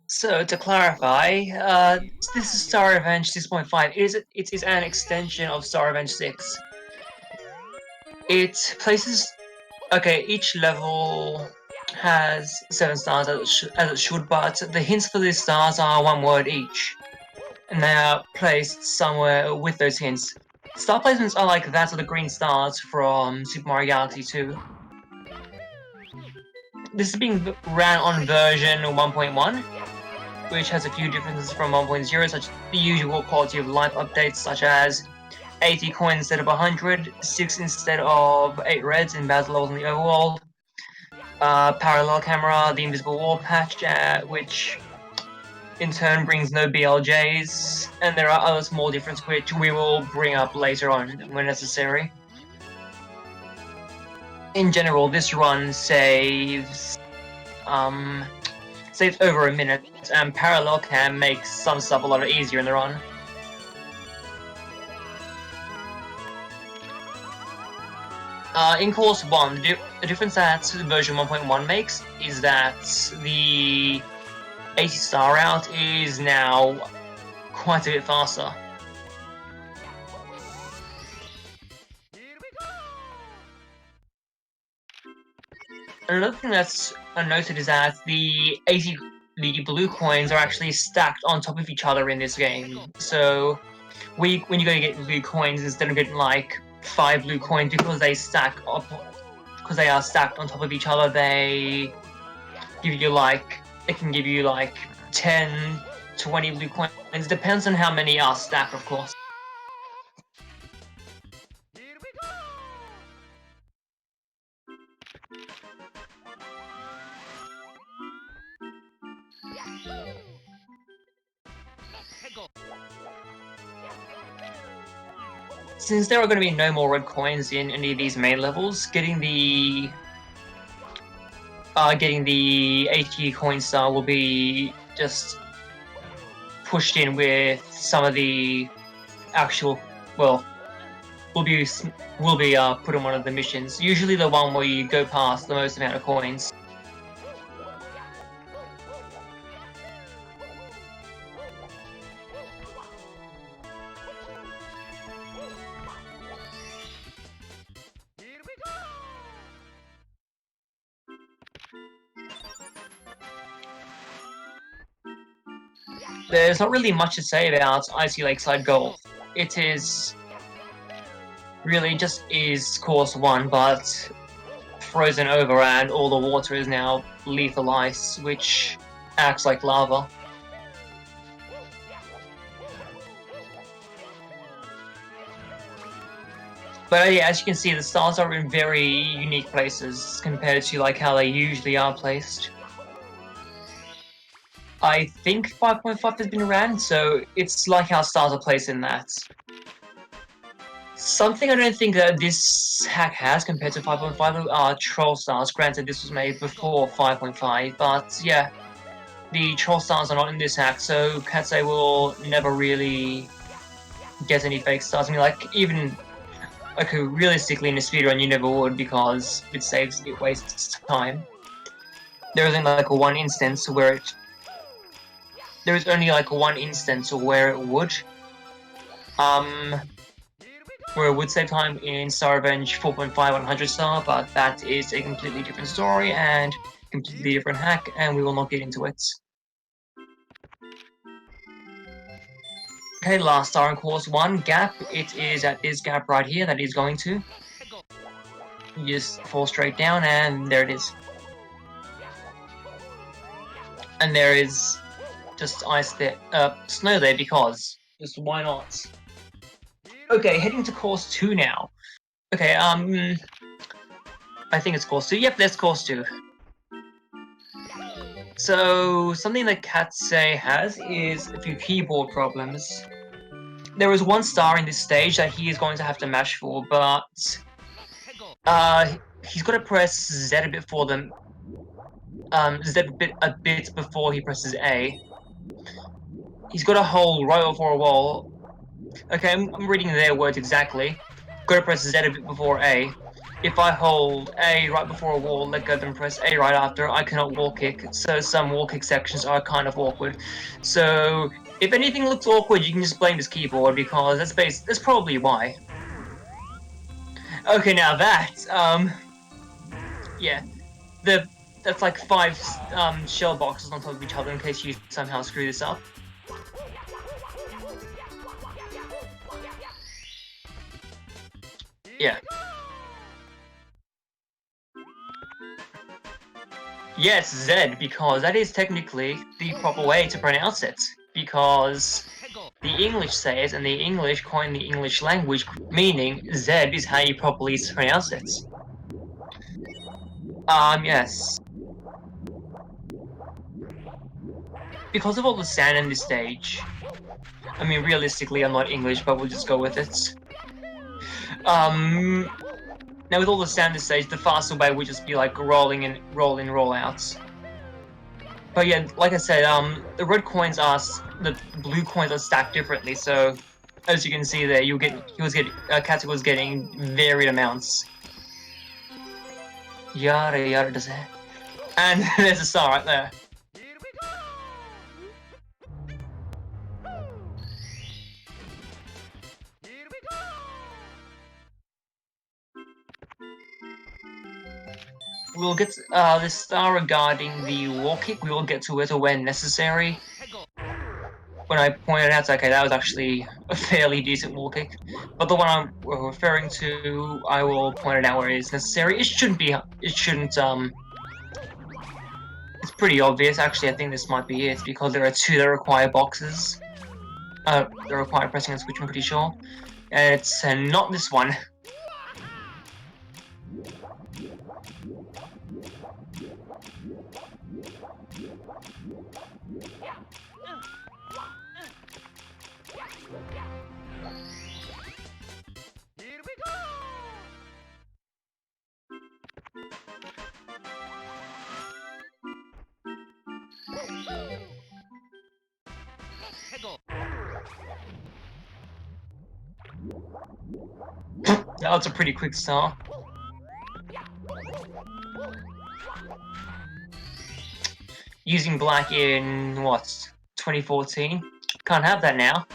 So to clarify, this is Star Revenge 6.5. It is an extension of Star Revenge 6. It places... Okay, each level has 7 stars as it should, but the hints for these stars are one word each. And they are placed somewhere with those hints. Star placements are like that of the green stars from Super Mario Galaxy 2. This is being ran on version 1.1, which has a few differences from 1.0, such as the usual quality of life updates, such as 80 coins instead of 100, 6 instead of 8 reds in battle levels in the overworld, parallel camera, the invisible wall patch, which in turn brings no BLJs, and there are other small differences which we will bring up later on when necessary. In general, this run saves over a minute, and parallel cam makes some stuff a lot easier in the run. In course 1, the difference that version 1.1 makes is that the 80-star route is now quite a bit faster. Another thing that's noted is that the blue coins are actually stacked on top of each other in this game. So when you go to get blue coins, instead of getting like 5 blue coins because they stack up, because they are stacked on top of each other, they give you like, it can give you like 10, 20 blue coins. Depends on how many are stacked, of course. Since there are going to be no more red coins in any of these main levels, getting the 80 coin star will be just pushed in with some of the actual, well, will be put in one of the missions. Usually the one where you go past the most amount of coins. There's not really much to say about Icy Lakeside Gold. It is really just is course 1, but frozen over, and all the water is now lethal ice, which acts like lava. But yeah, as you can see, the stars are in very unique places compared to like how they usually are placed. I think 5.5 has been ran, so it's like how stars are placed in that. Something I don't think that this hack has compared to 5.5 are troll stars. Granted, this was made before 5.5, but yeah, the troll stars are not in this hack, so Katze will never really get any fake stars. I mean, like, even, like, realistically in a speedrun you never would, because it wastes time. There is only like one instance where it would. Where it would save time in Star Revenge 4.5 on 100 star, but that is a completely different story and completely different hack, and we will not get into it. Okay, last star in course 1, gap. It is at this gap right here that he's going to. You just fall straight down, and there it is. And there is just ice there, snow there, because just why not? Okay, heading to course 2 now. Okay, I think it's course 2. Yep, that's course 2. So, something that Katze has is a few keyboard problems. There is one star in this stage that he is going to have to mash for, but he's got to press Z a bit for them. Z a bit before he presses A. He's got to hold right over a wall. Okay, I'm reading their words exactly. Got to press Z a bit before A. if I hold A right before a wall, let go, then press A right after, I cannot wall kick. So some wall kick sections are kind of awkward. So if anything looks awkward, you can just blame this keyboard, because that's probably why. Okay, now that yeah, that's like 5 shell boxes on top of each other in case you somehow screw this up. Yeah. Yes, Z, because that is technically the proper way to pronounce it. Because the English says, and the English coined the English language, meaning Z is how you properly pronounce it. Yes. Because of all the sand in this stage, I mean, realistically, I'm not English, but we'll just go with it. Now with all the sand in this stage, the faster way would just be like roll in, roll outs. But yeah, like I said, the red coins are, the blue coins are stacked differently, so as you can see there, Katze was getting varied amounts. Yada yada does it. And there's a star right there. We'll get to, this star regarding the wall kick, we will get to it when necessary. When I pointed out, okay, that was actually a fairly decent wall kick. But the one I'm referring to, I will point it out where it is necessary. It shouldn't, it's pretty obvious. Actually, I think this might be it, because there are 2 that require boxes. That require pressing a switch, I'm pretty sure. And it's not this one. That was a pretty quick star. Using black in, what, 2014? Can't have that now.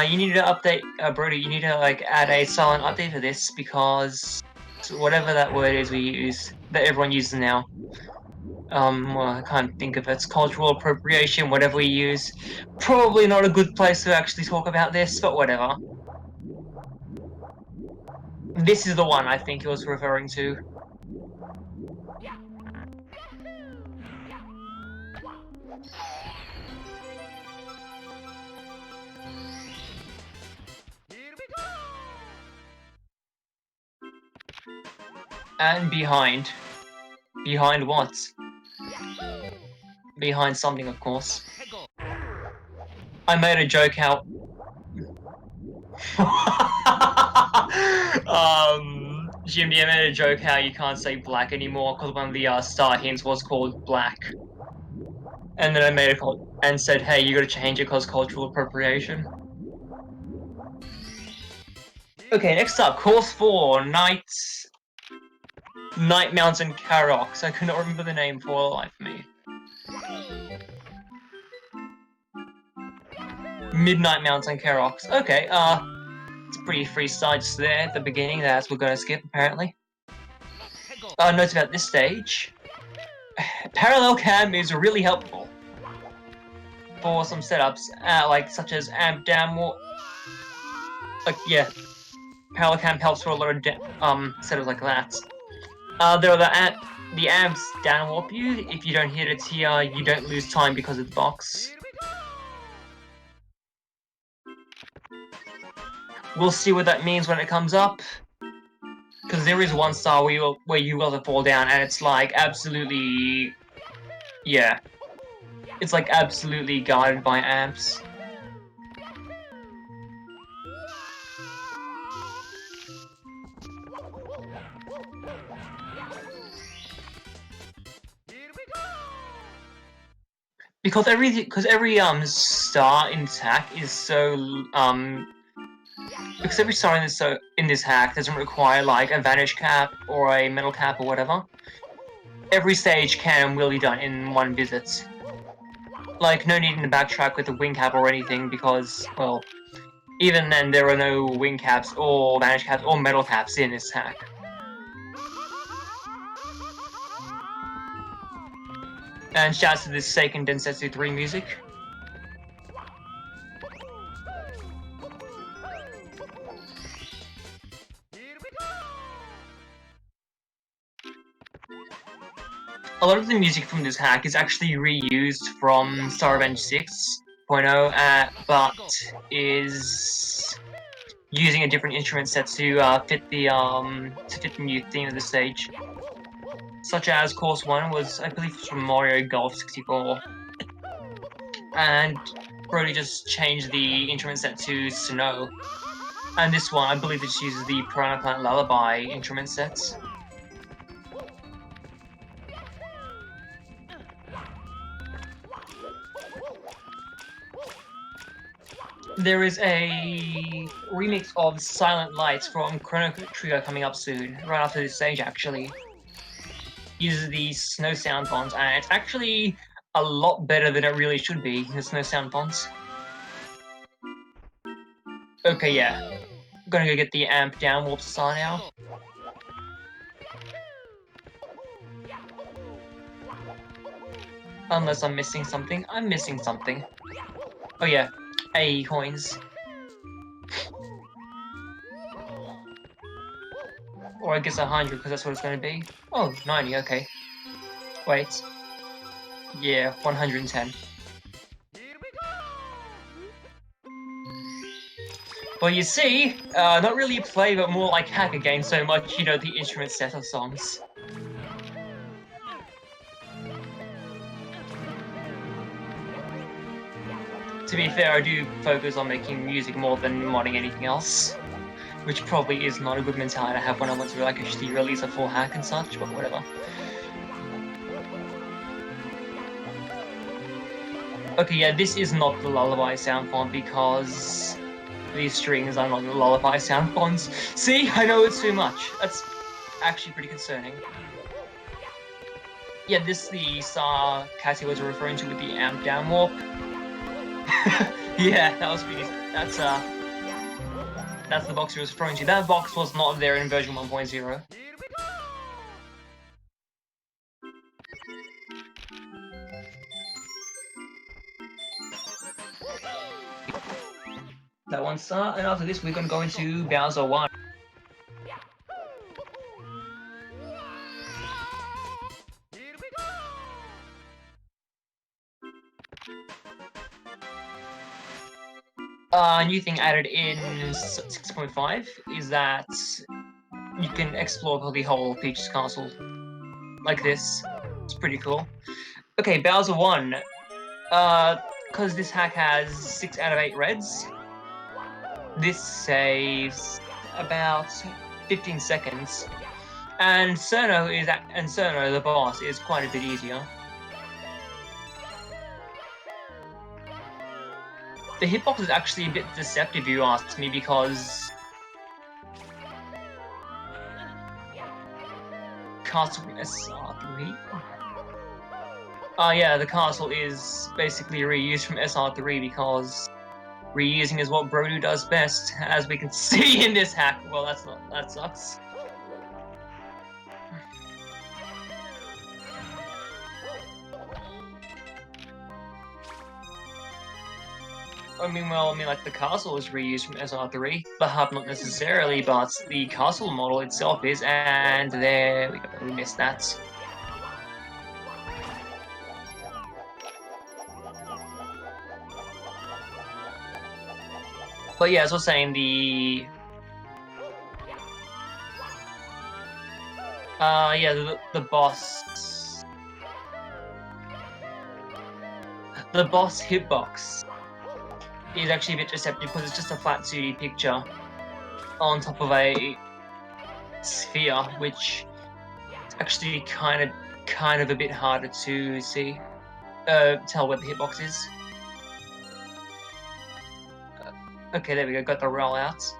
You need to update, Brody, you need to, like, add a silent update to this, because whatever that word is we use, that everyone uses now. Well, I can't think of it. It's cultural appropriation, whatever we use. Probably not a good place to actually talk about this, but whatever. This is the one I think he was referring to. And behind. Behind what? Behind something, of course. I made a joke how... Jimmy, I made a joke how you can't say black anymore because one of the star hints was called black. And then I made a and said, hey, you gotta change it because cultural appropriation. Okay, next up, course 4, Night Mountain Karox. I could not remember the name for the life of me. Midnight Mountain Karox. Okay, it's a pretty free start just there at the beginning that we're gonna skip, apparently. Notes about this stage. Parallel cam is really helpful for some setups, like such as amp down more. Like, yeah, parallel cam helps for a lot of setups like that. There are the amps down warp you. If you don't hit it here, you don't lose time because of the box. We'll see what that means when it comes up. Because there is one star where you will fall down, and it's like absolutely, yeah, it's like absolutely guarded by amps. Because every star in attack is so Because every star in this hack doesn't require like a vanish cap or a metal cap or whatever. Every stage can and will be done in one visit. Like, no need to backtrack with the wing cap or anything because, well, even then there are no wing caps or vanish caps or metal caps in this hack. And shouts to this Seiken Densetsu 3 music. A lot of the music from this hack is actually reused from SR6.5, but is using a different instrument set to fit the new theme of the stage. Such as Course 1 was, I believe, from Mario Golf 64. And Brody just changed the instrument set to Snow. And this one, I believe, it uses the Piranha Plant Lullaby instrument sets. There is a remix of Silent Lights from Chrono Trigger coming up soon, right after this stage actually. Uses the snow sound fonts, and it's actually a lot better than it really should be, the snow sound fonts. Okay, yeah. I'm gonna go get the amp down warp star now. Unless I'm missing something. I'm missing something. Oh yeah, 80 coins. Or I guess 100, because that's what it's going to be. Oh, 90, okay. Wait. Yeah, 110. Well, you see, not really a play, but more like hack again so much, you know, the instrument set of songs. To be fair, I do focus on making music more than modding anything else. Which probably is not a good mentality to have when I want to like actually release a full hack and such, but whatever. Okay, yeah, this is not the lullaby sound font because these strings are not the lullaby sound fonts. See, I know it's too much. That's actually pretty concerning. Yeah, this is the star Cassie was referring to with the amp down warp. Yeah, that was pretty. That's the box he was referring to. That box was not there in version 1.0. That one star, and after this we're gonna go into Bowser 1. A new thing added in 6.5 is that you can explore the whole Peach's castle like this. It's pretty cool. Okay, Bowser 1. Because this hack has 6 out of 8 reds, this saves about 15 seconds. And Cerno, the boss, is quite a bit easier. The hitbox is actually a bit deceptive, you ask me, because Castle SR3? Yeah, the castle is basically reused from SR3 because reusing is what Brodu does best, as we can see in this hack. Well, that sucks. I mean, like the castle is reused from SR3, the hub not necessarily, but the castle model itself is, and there we go, we missed that. But yeah, as I was saying, the boss. The boss hitbox is actually a bit deceptive because it's just a flat 2D picture on top of a sphere, which is actually kind of a bit harder to see, tell where the hitbox is. Okay, there we go, got the rollouts.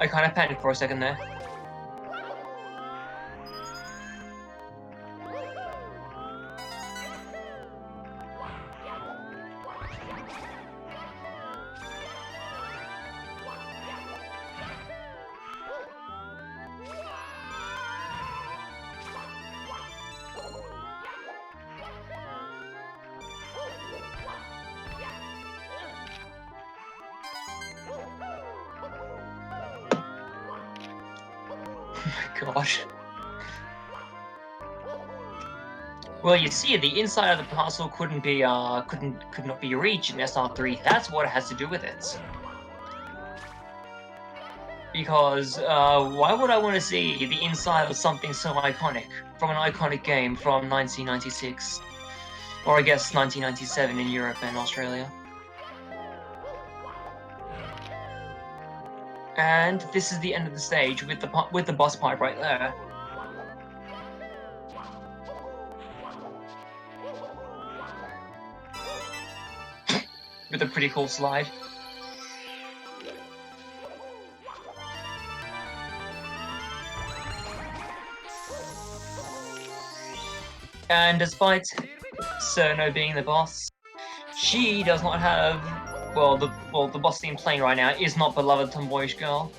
I kind of panicked for a second there. Oh my gosh. Well, you see, the inside of the parcel could not be reached in SR3. That's what it has to do with it. Because why would I want to see the inside of something so iconic from an iconic game from 1996, or I guess 1997 in Europe and Australia? And this is the end of the stage with the boss pipe right there. With a pretty cool slide. And despite Cerno being the boss, she does not have, the boss theme playing right now is not beloved tomboyish girl.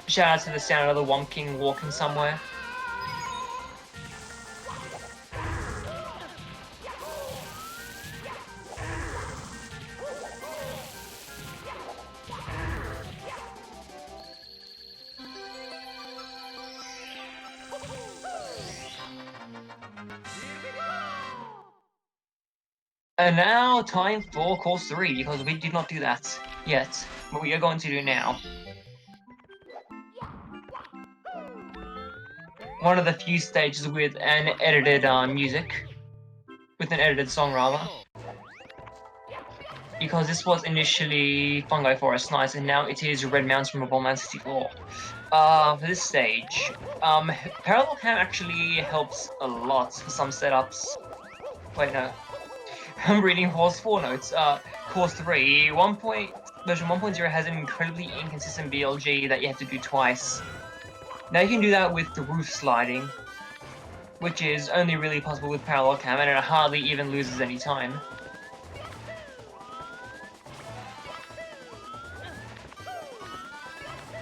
Shout out to the sound of the Womp King walking somewhere. And now, time for course 3, because we did not do that yet, but we are going to do now. One of the few stages with an edited music, with an edited song rather, because this was initially Fungi Forest Nights, and now it is Red Mountain from Bomberman 64. For this stage, Parallel Cam actually helps a lot for some setups. Wait, no. I'm reading Course 4 notes. Course 3, version 1.0 has an incredibly inconsistent BLG that you have to do twice. Now you can do that with the roof sliding, which is only really possible with Parallel Cam, and it hardly even loses any time.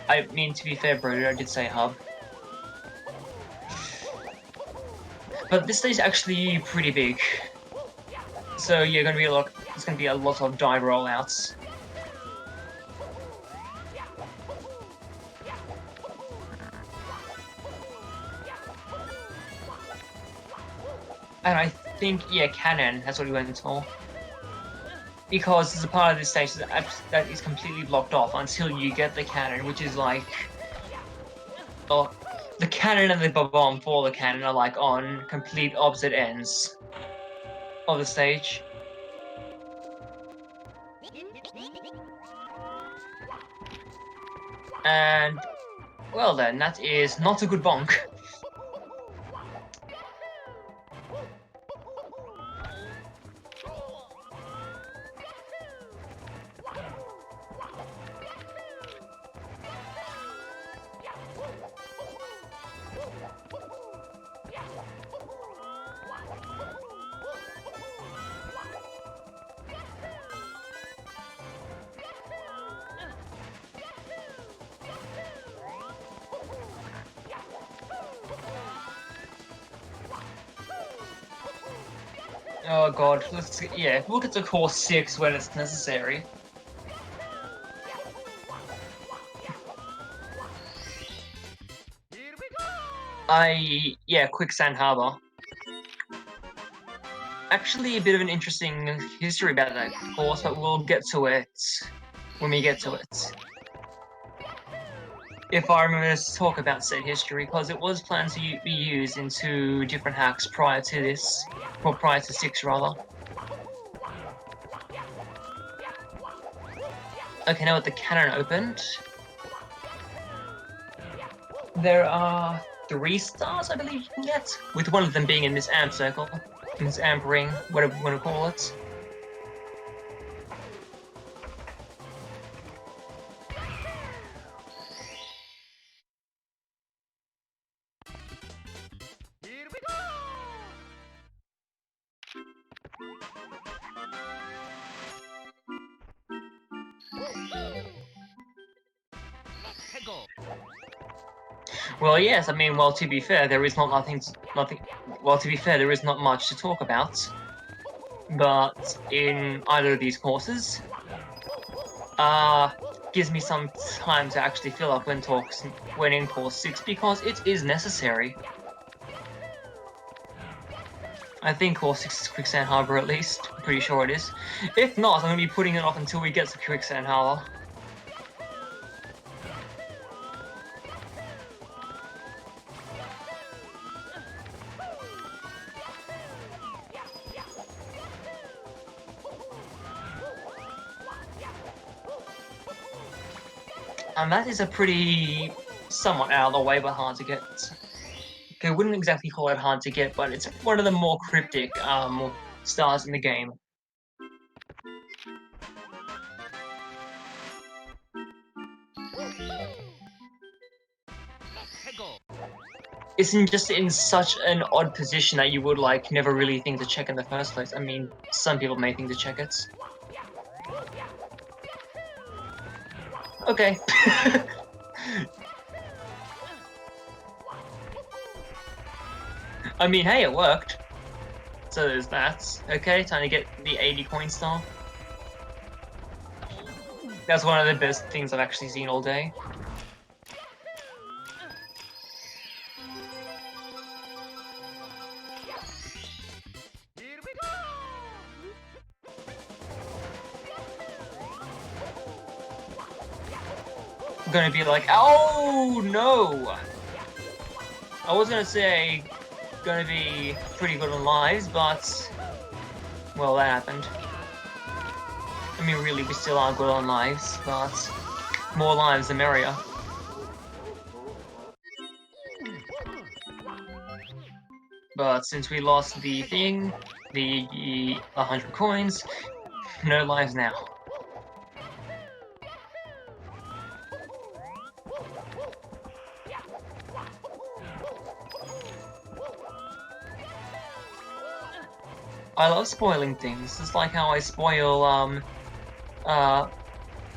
I mean, to be fair, Broder, I did say hub. But this stage is actually pretty big. So yeah, there's gonna be a lot of dive rollouts. And I think, yeah, cannon, that's what we went for. Because there's a part of this stage that is completely blocked off until you get the cannon, which is like... Oh, the cannon and the bomb for the cannon are like on complete opposite ends of the stage. And, well then, that is not a good bonk. Oh god, we'll get to course 6 when it's necessary. Quicksand Harbor. Actually, a bit of an interesting history about that course, but we'll get to it when we get to it. If I remember to talk about said history, because it was planned to be used in 2 different hacks prior to this, or prior to 6 rather. Okay, now with the cannon opened, There are 3 stars, I believe, you can get, with one of them being in this amp circle, in this amp ring, whatever you want to call it. Here we go! Well, yes, I mean, well, to be fair, there is not well, to be fair, there is not much to talk about. But in either of these courses, gives me some time to actually fill up when in course 6, because it is necessary. I think course 6 is Quicksand Harbor, at least. I'm pretty sure it is. If not, I'm going to be putting it off until we get to Quicksand Harbor. And that is a pretty somewhat out of the way, but hard to get. Okay, I wouldn't exactly call it hard to get, but it's one of the more cryptic stars in the game. It's just in such an odd position that you would, like, never really think to check in the first place. I mean, some people may think to check it. Okay. I mean, hey, it worked. So there's that. Okay, time to get the 80 coin star. That's one of the best things I've actually seen all day. Here we go! I'm gonna be like, oh no! I was gonna say gonna be pretty good on lives, but well, that happened. I mean, really, we still are good on lives, but more lives the merrier. But since we lost the thing, the 100 coins, no lives now. I love spoiling things. It's like how I spoil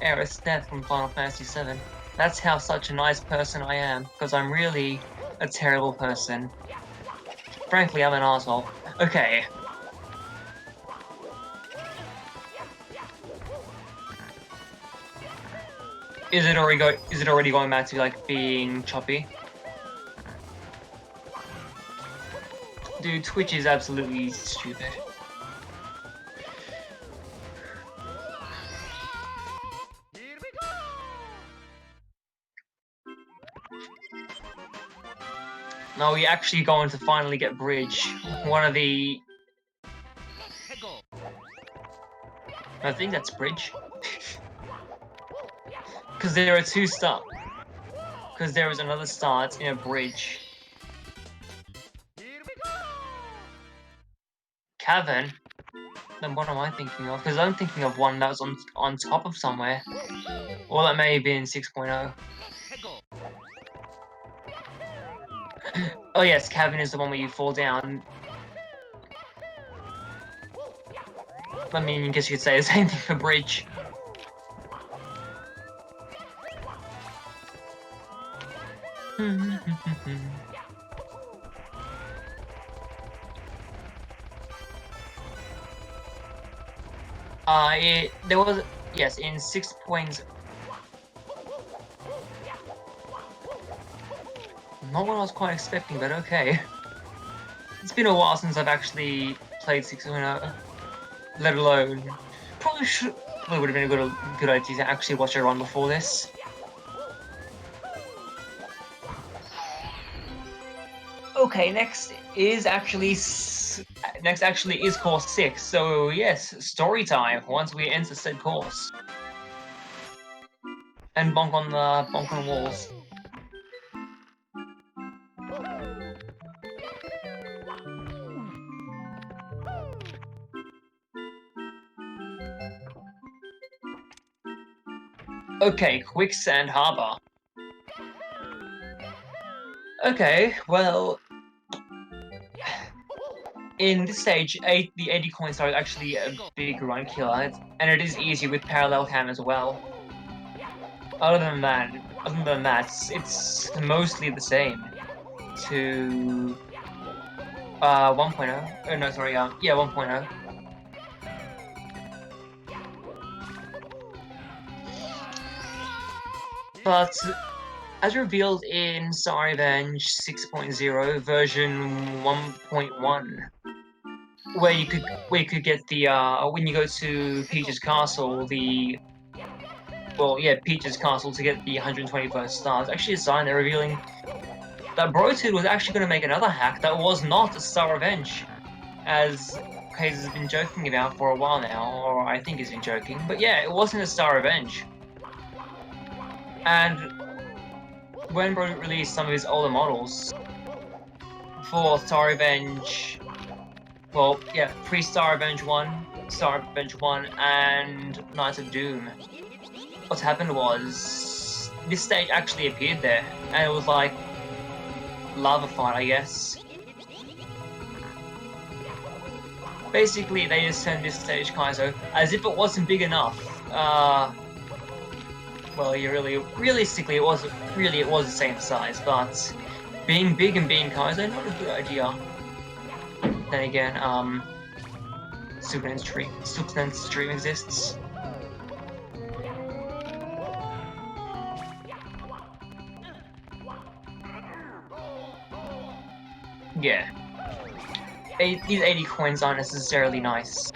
Aerith's death from Final Fantasy VII. That's how such a nice person I am, because I'm really a terrible person. Frankly, I'm an asshole. Okay. Is it already going back to, like, being choppy? Dude, Twitch is absolutely stupid. Here we go! No, we're actually going to finally get Bridge. One of the... I think that's Bridge. Because there are 2 stars. Because there is another star, it's in a bridge. Here we go! Cavern? Then what am I thinking of? Because I'm thinking of one that was on top of somewhere. Or that may have been 6.0. Oh yes, Cavern is the one where you fall down. I mean, I guess you could say the same thing for Bridge. There was, yes, in 6 points. Not what I was quite expecting, but okay. It's been a while since I've actually played 6.0, let alone. Probably would have been a good idea to actually watch a run before this. Okay, next actually is course 6. So yes, story time once we enter said course. And bonk on walls. Okay, Quicksand Harbor. Okay, well, in this stage, the 80 coins are actually a big run killer, and it is easy with parallel cam as well. Other than that, it's mostly the same to 1.0. Oh no, sorry, yeah, 1.0. But as revealed in Star Revenge 6.0 version 1.1, where you could get the when you go to Peach's Castle, Peach's Castle to get the 121st stars. Actually, a sign they're revealing that Brotude was actually going to make another hack that was not a Star Revenge, as Kaiser has been joking about for a while now, or I think he's been joking. But yeah, it wasn't a Star Revenge. And when Bro released some of his older models for Star Revenge, well, yeah, pre-Star Revenge 1, Star Revenge 1, and Knights of Doom, what happened was this stage actually appeared there, and it was like lava fight, I guess. Basically, they just turned this stage Kaizo as if it wasn't big enough. Well, realistically, it was the same size, but being big and being Kaizo, not a good idea. Then again, Superman's stream exists. Yeah. These 80 coins aren't necessarily nice.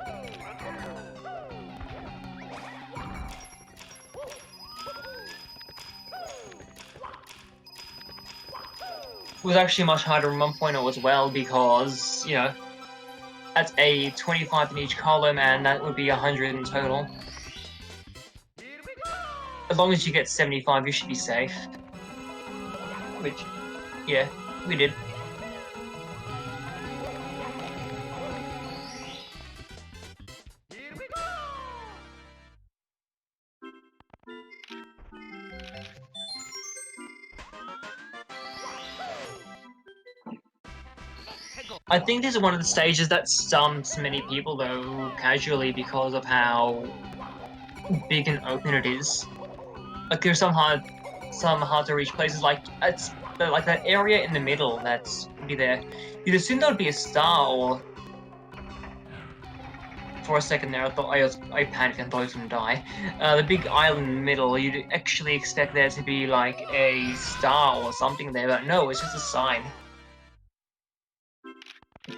It was actually much harder in 1.0 as well because, you know, that's a 25 in each column and that would be 100 in total. As long as you get 75, you should be safe. Which, yeah, we did. I think this is one of the stages that stumps many people, though, casually because of how big and open it is. Like, there's some hard to reach places, like that area in the middle that's be there. You'd assume that would be a star, or for a second there, I panicked and thought I was gonna die. The big island in the middle, you'd actually expect there to be like a star or something there, but no, it's just a sign.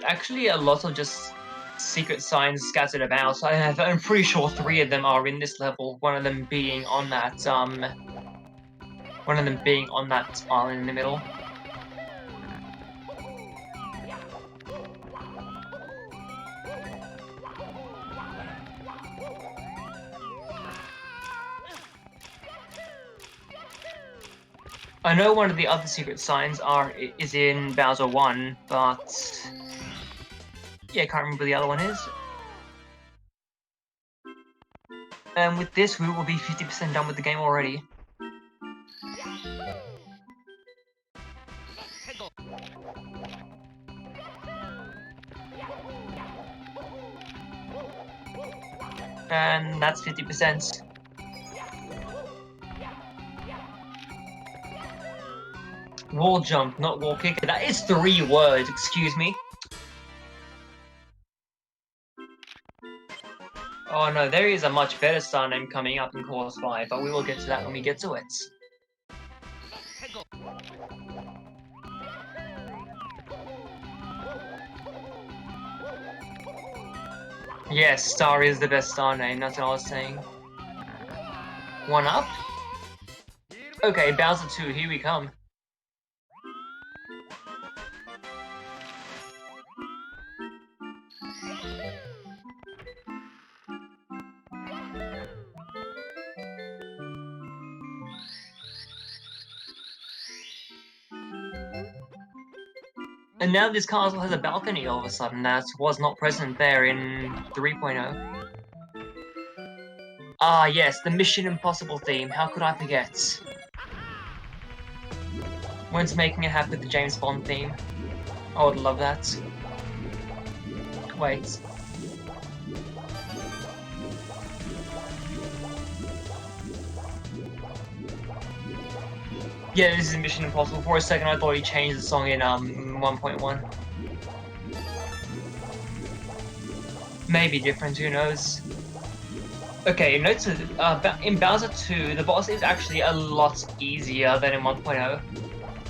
Actually, a lot of just secret signs scattered about. I'm pretty sure 3 of them are in this level. One of them being on that island in the middle. I know one of the other secret signs is in Bowser 1, but yeah, I can't remember the other one is. And with this, we will be 50% done with the game already. And that's 50%. Wall jump, not wall kick. That is 3 words, excuse me. Oh no, there is a much better star name coming up in Course 5, but we will get to that when we get to it. Yes, Star is the best star name, that's what I was saying. 1 up? Okay, Bowser 2, here we come. And now this castle has a balcony all of a sudden that was not present there in 3.0. Ah, yes, the Mission Impossible theme. How could I forget? When's making it happen with the James Bond theme? I would love that. Wait. Yeah, this is Mission Impossible. For a second, I thought he changed the song in 1.1. Maybe different, who knows? Okay, note in Bowser 2, the boss is actually a lot easier than in 1.0.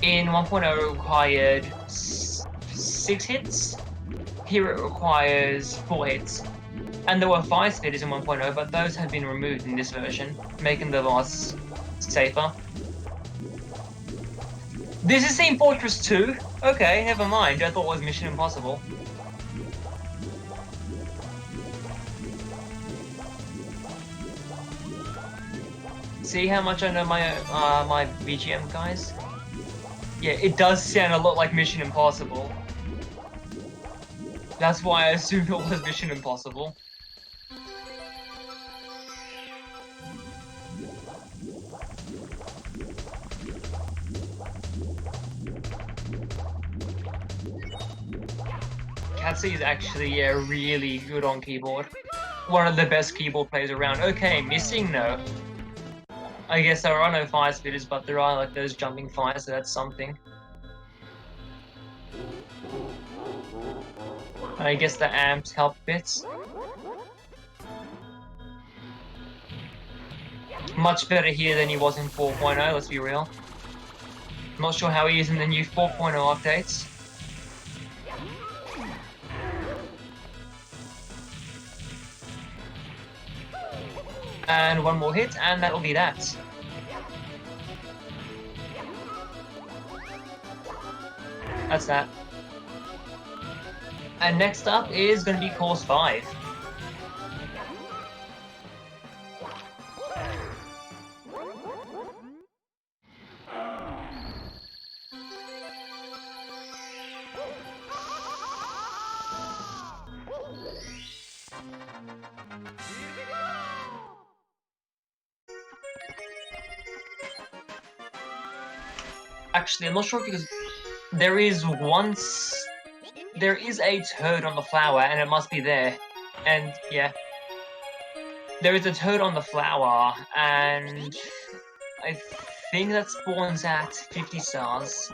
In 1.0, it required 6 hits. Here it requires 4 hits. And there were 5 speeders in 1.0, but those have been removed in this version, making the boss safer. This is Team Fortress 2? Okay, never mind. I thought it was Mission Impossible. See how much I know my BGM, guys? Yeah, it does sound a lot like Mission Impossible. That's why I assumed it was Mission Impossible. Katze is actually really good on keyboard. One of the best keyboard players around. Okay, missing no. I guess there are no fire speeders, but there are like those jumping fires, so that's something. I guess the amps help bits. Much better here than he was in 4.0, let's be real. Not sure how he is in the new 4.0 updates. And one more hit, and that'll be that. That's that. And next up is going to be course 5. Actually, I'm not sure because there is a toad on the flower, and it must be there. And yeah, there is a toad on the flower, and I think that spawns at 50 stars.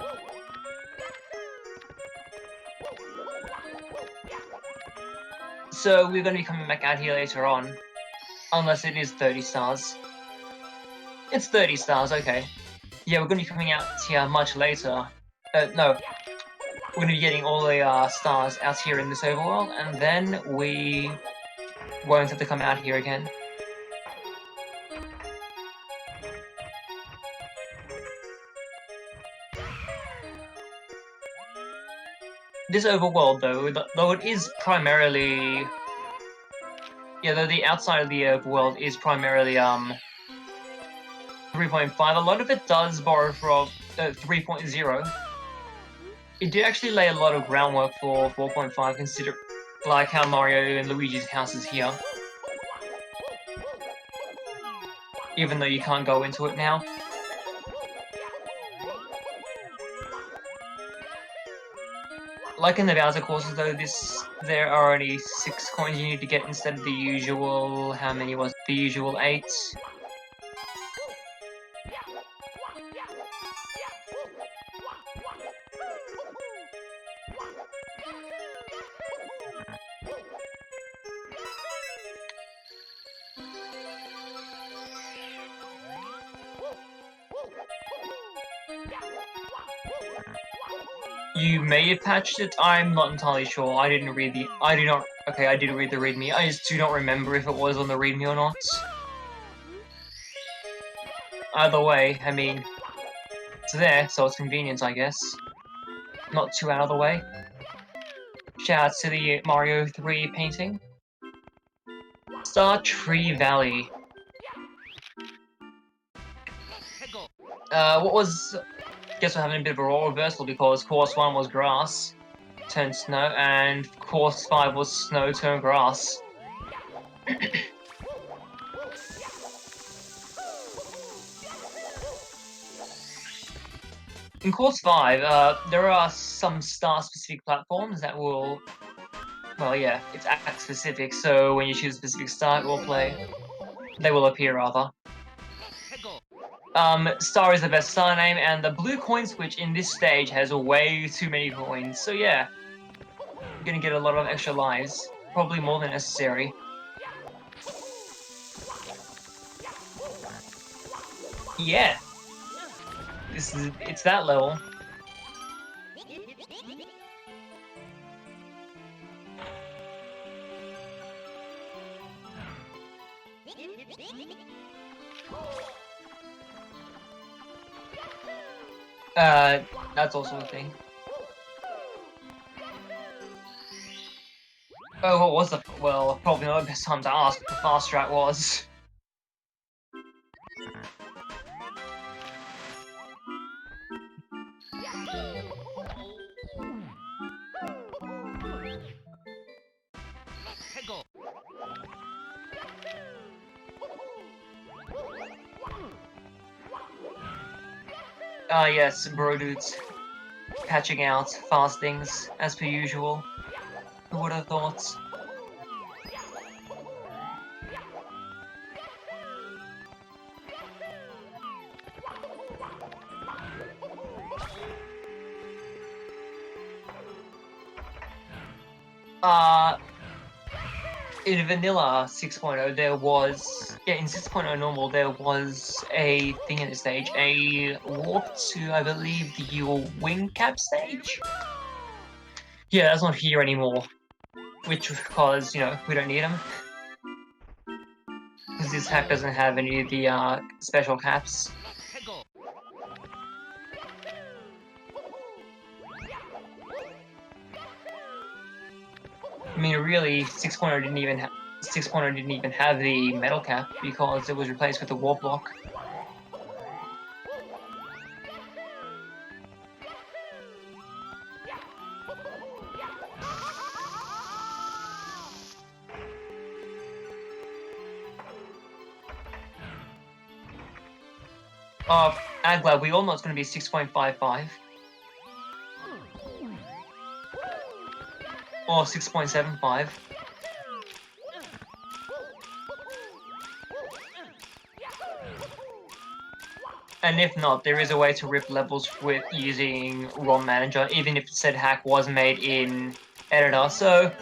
So we're going to be coming back out here later on, unless it is 30 stars. It's 30 stars, okay. Yeah, we're going to be coming out here much later. No, we're going to be getting all the stars out here in this overworld, and then we won't have to come out here again. This overworld, though it is primarily... Yeah, though the outside of the overworld is primarily, 3.5, a lot of it does borrow from 3.0. It did actually lay a lot of groundwork for 4.5, consider like how Mario and Luigi's house is here. Even though you can't go into it now. Like in the Bowser courses though, there are only 6 coins you need to get instead of the usual, how many was it? The usual 8. You may have patched it, I'm not entirely sure. I did read the readme. I just do not remember if it was on the readme or not. Either way, I mean, it's there, so it's convenient, I guess. Not too out of the way. Shout out to the Mario 3 painting. Star Tree Valley. Guess we're having a bit of a role reversal because course 1 was grass, turned snow, and course 5 was snow turned grass. In Course 5, there are some star-specific platforms that will... Well, yeah, it's act-specific, so when you choose a specific star, it will play. They will appear, rather. Star is the best star name, and the blue coin switch in this stage has way too many coins, so yeah. You're gonna get a lot of extra lives, probably more than necessary. Yeah, it's that level. That's also a thing. Oh, what was the... Well, probably not the best time to ask what the fast track was. Yes, bro dudes. Patching out fast things, as per usual. Who would have thought? In Vanilla 6.0, there was... Yeah, in 6.0 normal, there was a thing in the stage. A warp to, I believe, the wing cap stage? Yeah, that's not here anymore. Which, because, you know, we don't need them. Because this hack doesn't have any of the, special caps. I mean, really, 6.0 didn't even have the metal cap because it was replaced with the warp block. Agla, we all know it's going to be 6.55. Or 6.75. And if not, there is a way to rip levels with using ROM Manager, even if said hack was made in Editor. So,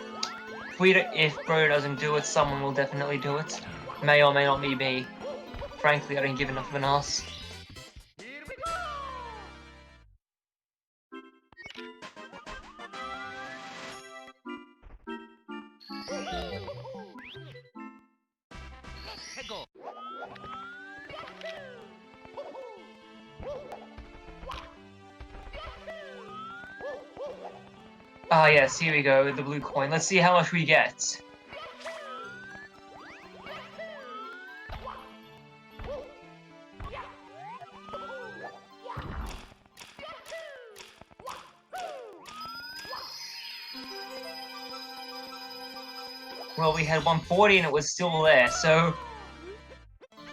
if Bro doesn't do it, someone will definitely do it. May or may not be me. Frankly, I don't give enough of an ass. Ah yes, here we go, the blue coin. Let's see how much we get. Well, we had 140 and it was still there, so...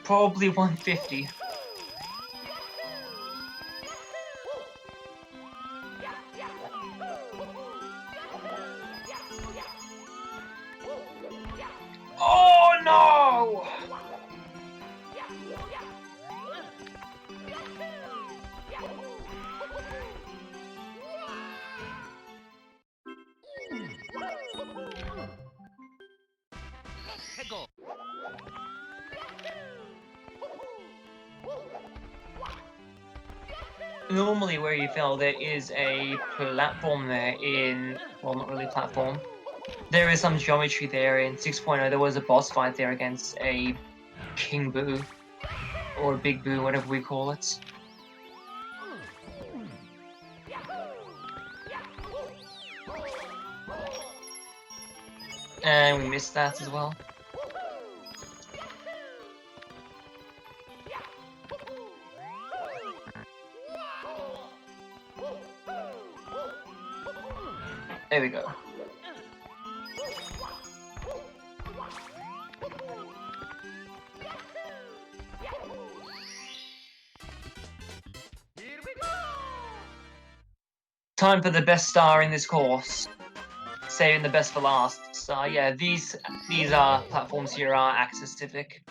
Probably 150. Oh no! Normally where you fell, there is a platform there in... Well, not really platform. There is some geometry there in 6.0. There was a boss fight there against a King Boo. Or Big Boo, whatever we call it. And we missed that as well. There we go. Time for the best star in this course. Saving the best for last. So yeah, these platforms here are Axis specific.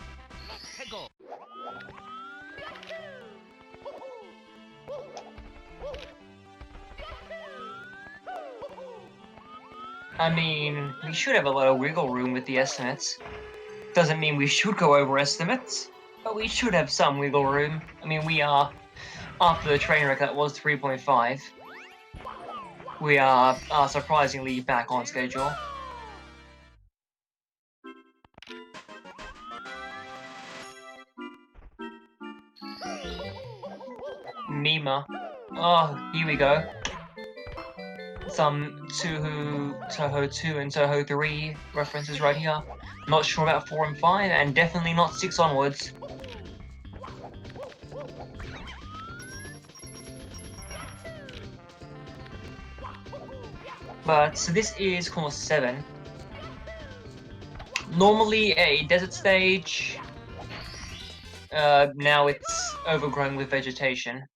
I mean, we should have a lot of wiggle room with the estimates. Doesn't mean we should go over estimates, but we should have some wiggle room. I mean, we are, after the train wreck that was 3.5, we are surprisingly back on schedule. Mima. Oh, here we go. Some Toho 2 and Toho 3 references right here. Not sure about 4 and 5, and definitely not 6 onwards. But, so this is course 7. Normally a desert stage. Now it's overgrown with vegetation.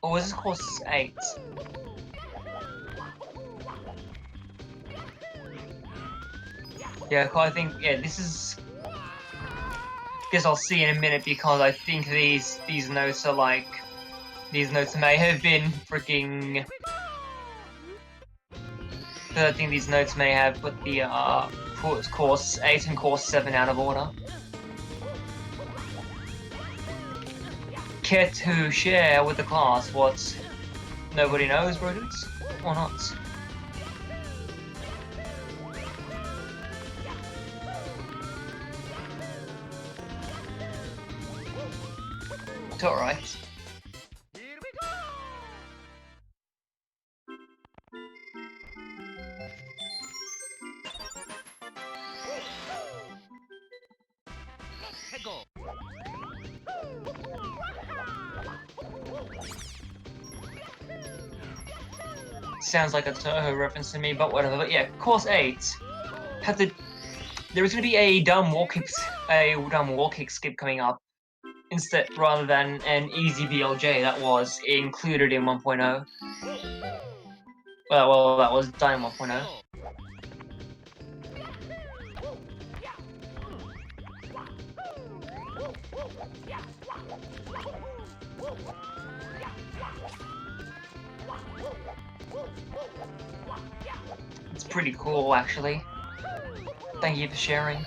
Or was this course 8? Yeah, I think, yeah, this is... Guess I'll see in a minute, because I think these notes are like... These notes may have been freaking... I think these notes may have put the, course 8 and course 7 out of order. Care to share with the class what nobody knows, bro dudes? Or not? It's alright. Sounds like a Toho reference to me, but whatever. But yeah, course 8 had the... There was going to be a dumb wall kick skip coming up, instead, rather than an easy BLJ that was included in 1.0. Well, that was done in 1.0. It's pretty cool, actually. Thank you for sharing.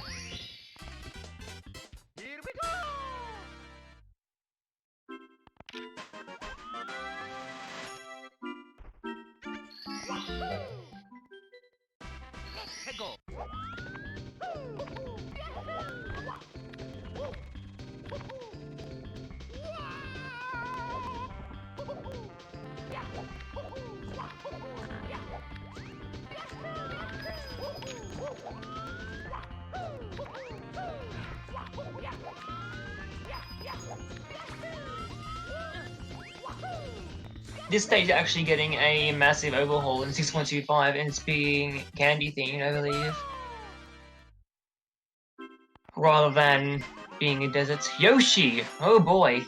This stage is actually getting a massive overhaul in 6.25, and it's being candy themed, I believe. Rather than being a desert. Yoshi! Oh boy!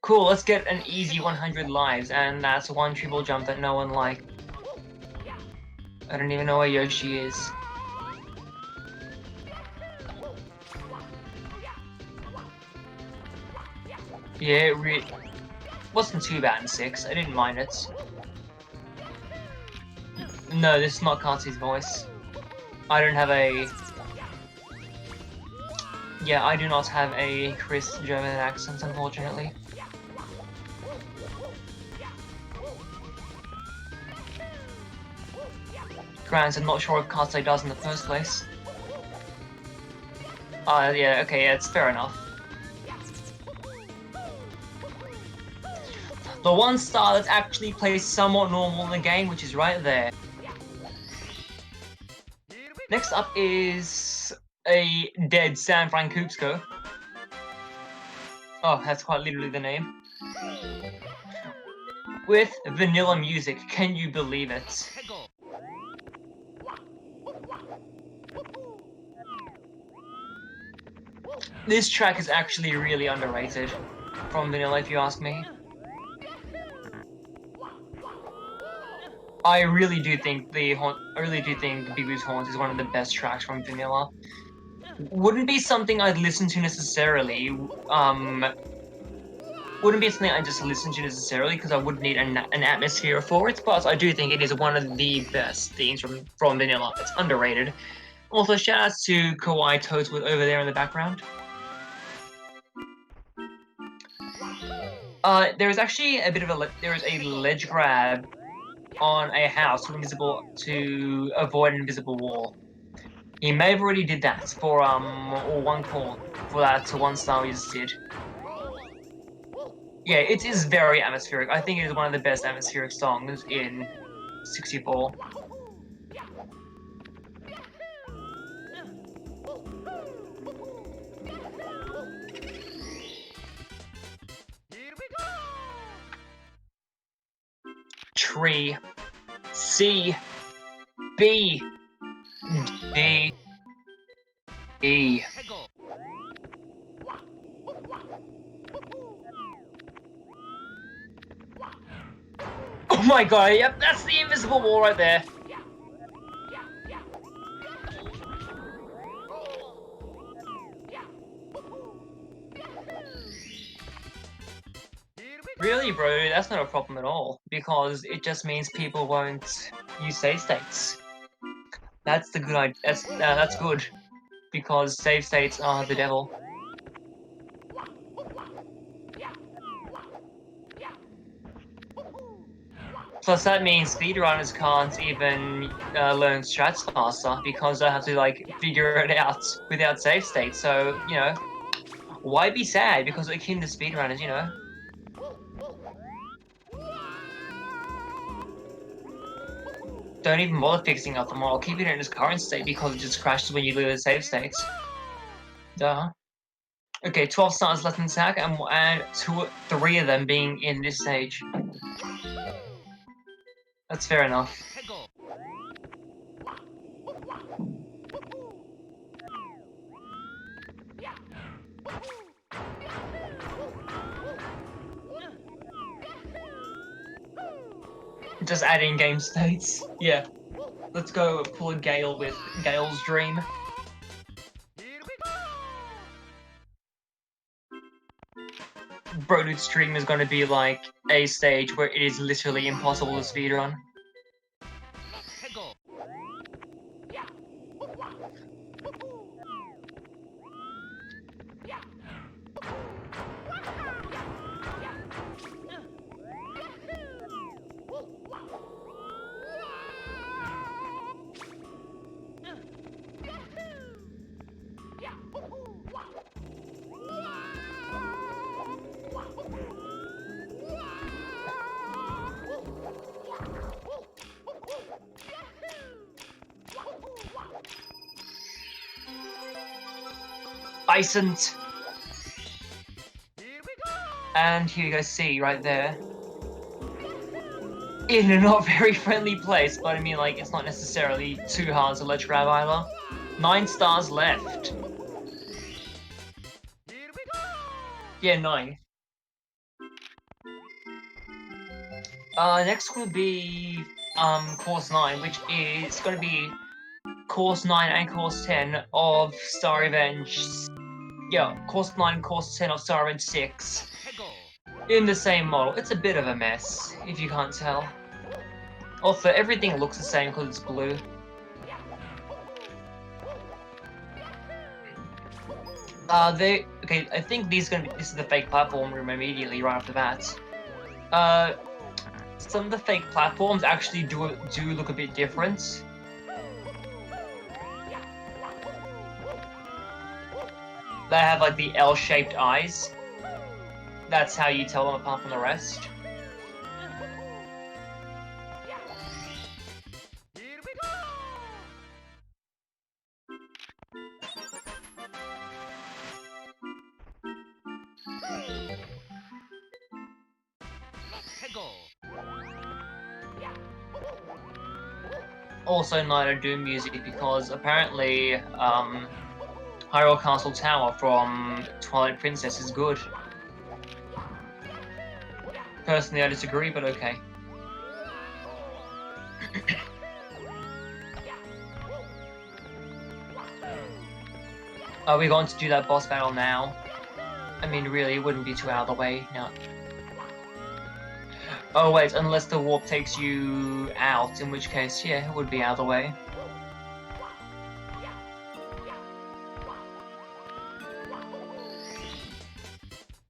Cool, let's get an easy 100 lives, and that's one triple jump that no one liked. I don't even know where Yoshi is. Yeah, it wasn't too bad in 6, I didn't mind it. No, this is not Katze's voice. I don't have a... Yeah, I do not have a crisp German accent, unfortunately. Granted, I'm not sure if Katze does in the first place. Yeah, okay, yeah, it's fair enough. The one star that's actually plays somewhat normal in the game, which is right there. Next up is a dead San Francisco. Oh, that's quite literally the name. With vanilla music, can you believe it? This track is actually really underrated from Vanilla, if you ask me. I really do think Big Boo's Haunt is one of the best tracks from Vanilla. Wouldn't be something I'd listen to necessarily. Wouldn't be something I just listen to necessarily because I would need an atmosphere for it. But I do think it is one of the best themes from Vanilla. It's underrated. Also, shout outs to Kawaii Toadwood over there in the background. There is actually a bit of there is a ledge grab on a house to avoid an invisible wall. He may have already did that for or one call for that to one star we just did. Yeah, it is very atmospheric. I think it is one of the best atmospheric songs in 64. Here we go! Tree, C, B, D, E. Go! Oh my god, yep, that's the invisible wall right there. Really, bro, that's not a problem at all, because it just means people won't use save states. That's the good idea. That's good, because save states are the devil. Plus, that means speedrunners can't even learn strats faster because they have to like figure it out without save states. So you know, why be sad? Because we're akin to speedrunners, you know. Don't even bother fixing up the model. Keep it in its current state because it just crashes when you lose the save states. Duh. Okay, 12 stars left in the sack, and 3 of them being in this stage. That's fair enough. Go! Just adding game states. Yeah. Let's go pull a Gale with Gale's Dream. Here we go! Brodude's Dream is going to be like a stage where it is literally impossible to speedrun. Go! Bysont! Here we go! And here you go, C right there. In a not very friendly place, but I mean, like, it's not necessarily too hard to ledge grab either. 9 stars left. Here we go! Yeah, 9. Next will be course 9, which is going to be course 9 and course 10 of Star Revenge. Yeah, course 9 and course 10 of Star Revenge 6 Go! in the same model. It's a bit of a mess, if you can't tell. Also, everything looks the same because it's blue. Okay, I think this is the fake platform room immediately right after that. Some of the fake platforms actually do look a bit different. They have like the L-shaped eyes. That's how you tell them apart from the rest. Here we go! Go! Also Night of Doom music because apparently Hyrule Castle Tower from Twilight Princess is good. Personally, I disagree, but okay. Are we going to do that boss battle now? I mean, really, it wouldn't be too out of the way. No. Oh wait, unless the warp takes you out, in which case, yeah, it would be out of the way.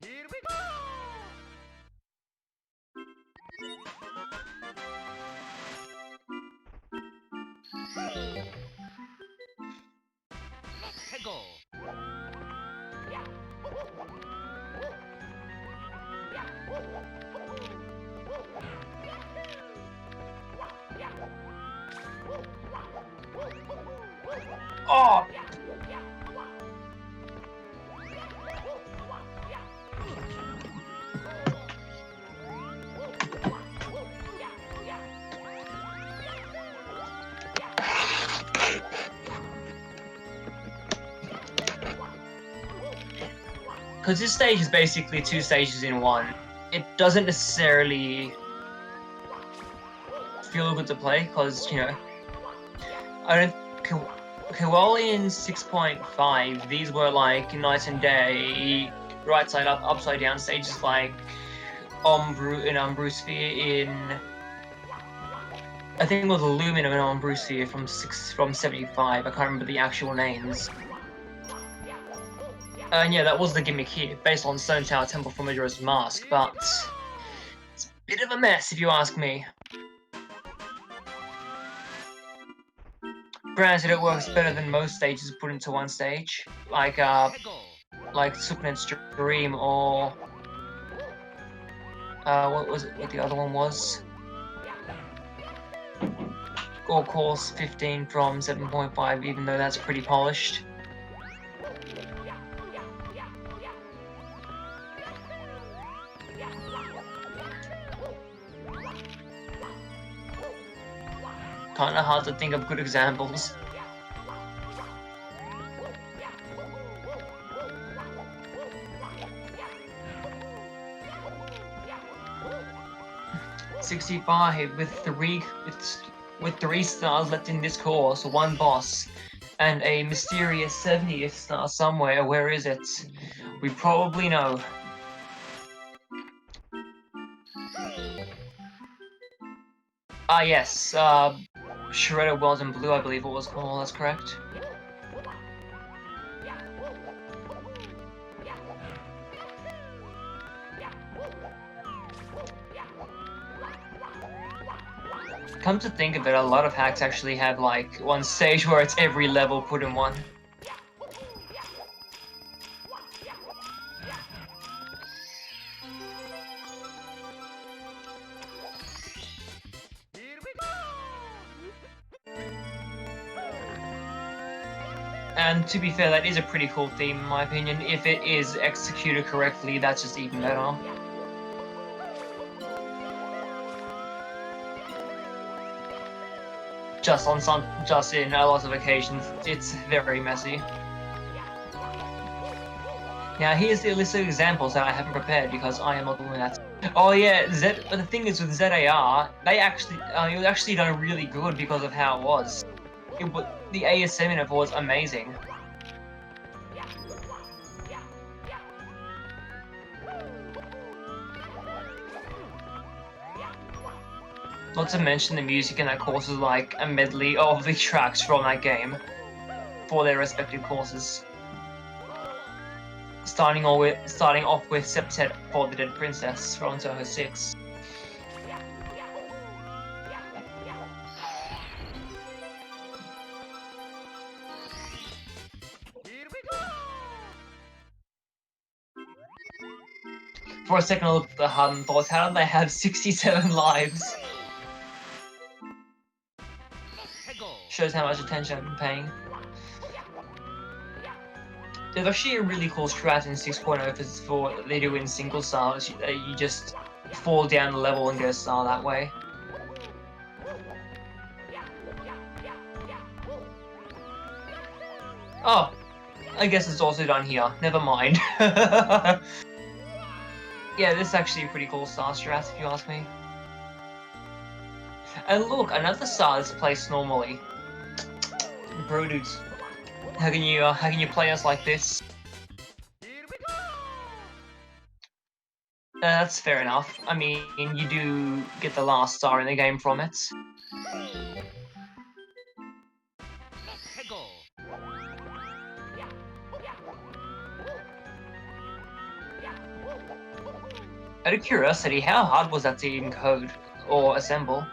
Here we go! Let's go! Oh! Because this stage is basically two stages in one, it doesn't necessarily feel good to play, because, you know, I don't... Okay, well, in 6.5, these were like night and day, right side up, upside down stages like Umbru Sphere in... I think it was Aluminum and Umbru Sphere from 75, I can't remember the actual names. And yeah, that was the gimmick here, based on Stone Tower Temple from Majora's Mask, but it's a bit of a mess if you ask me. Granted, it works better than most stages put into one stage, like Superman's Dream or what was it? What the other one was? Or Course 15 from 7.5, even though that's pretty polished. Kinda hard to think of good examples. '65 with three stars left in this course, one boss, and a mysterious 70th star somewhere. Where is it? We probably know. Ah yes, Shredder World in Blue, I believe it was called, that's correct. Come to think of it, a lot of hacks actually have like one stage where it's every level put in one. And to be fair, that is a pretty cool theme in my opinion. If it is executed correctly, that's just even better. Just in a lot of occasions, it's very messy. Now here's the list of examples that I haven't prepared because I am not doing that. Oh yeah, but the thing is with ZAR, it was actually done really good because of how it was. The ASM in it was amazing. Not to mention the music in that course is like a medley of the tracks from that game for their respective courses. Starting off with Septet for the Dead Princess from Toho 6. For a second I looked at the HUD and thought, how did they have 67 lives? Shows how much attention I've been paying. There's actually a really cool strat in 6.0 for what they do in single stars. You just fall down the level and get a star that way. Oh! I guess it's also done here. Never mind. Yeah, this is actually a pretty cool star strat, if you ask me. And look, another star is placed normally. Bro dudes, how can you play us like this? That's fair enough. I mean, you do get the last star in the game from it. Go. Out of curiosity, how hard was that to encode or assemble?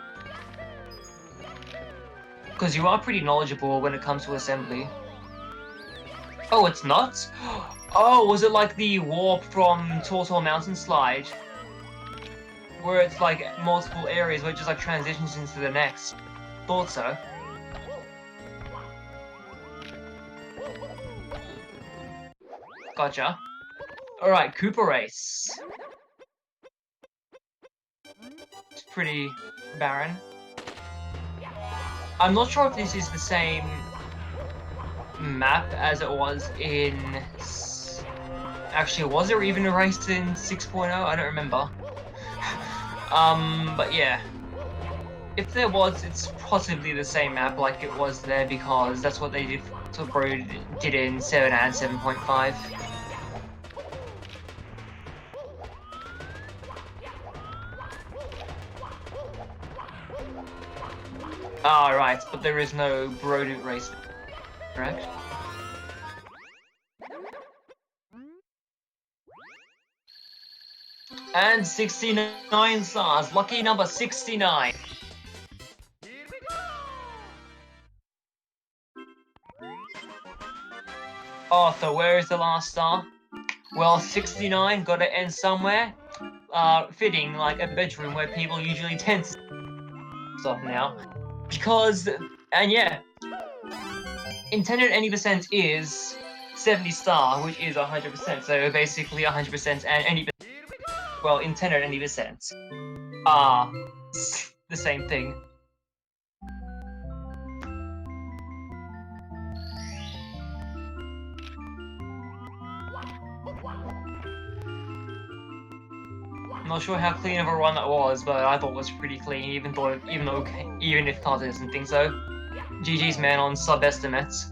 Because you are pretty knowledgeable when it comes to assembly. Oh, it's not? Oh, was it like the warp from Tortoise Mountain Slide? Where it's like multiple areas where it just like transitions into the next? Thought so. Gotcha. Alright, Cooper Race. It's pretty barren. I'm not sure if this is the same map as it was in... Actually, was there even a race in 6.0? I don't remember. But yeah. If there was, it's possibly the same map like it was there because that's what they did, that's what Bro did in 7 and 7.5. Ah, right, but there is no Brodoot race, correct? And 69 stars, lucky number 69. Arthur, where is the last star? Well, 69, gotta end somewhere. Fitting, like a bedroom where people usually tend to stuff now. Because, and yeah, intended any percent is 70 star, which is 100%, so basically 100% and any percent, well, intended any percent are the same thing. I'm not sure how clean of a run that was, but I thought it was pretty clean, even if Katze doesn't think so. GG's man on sub-estimates.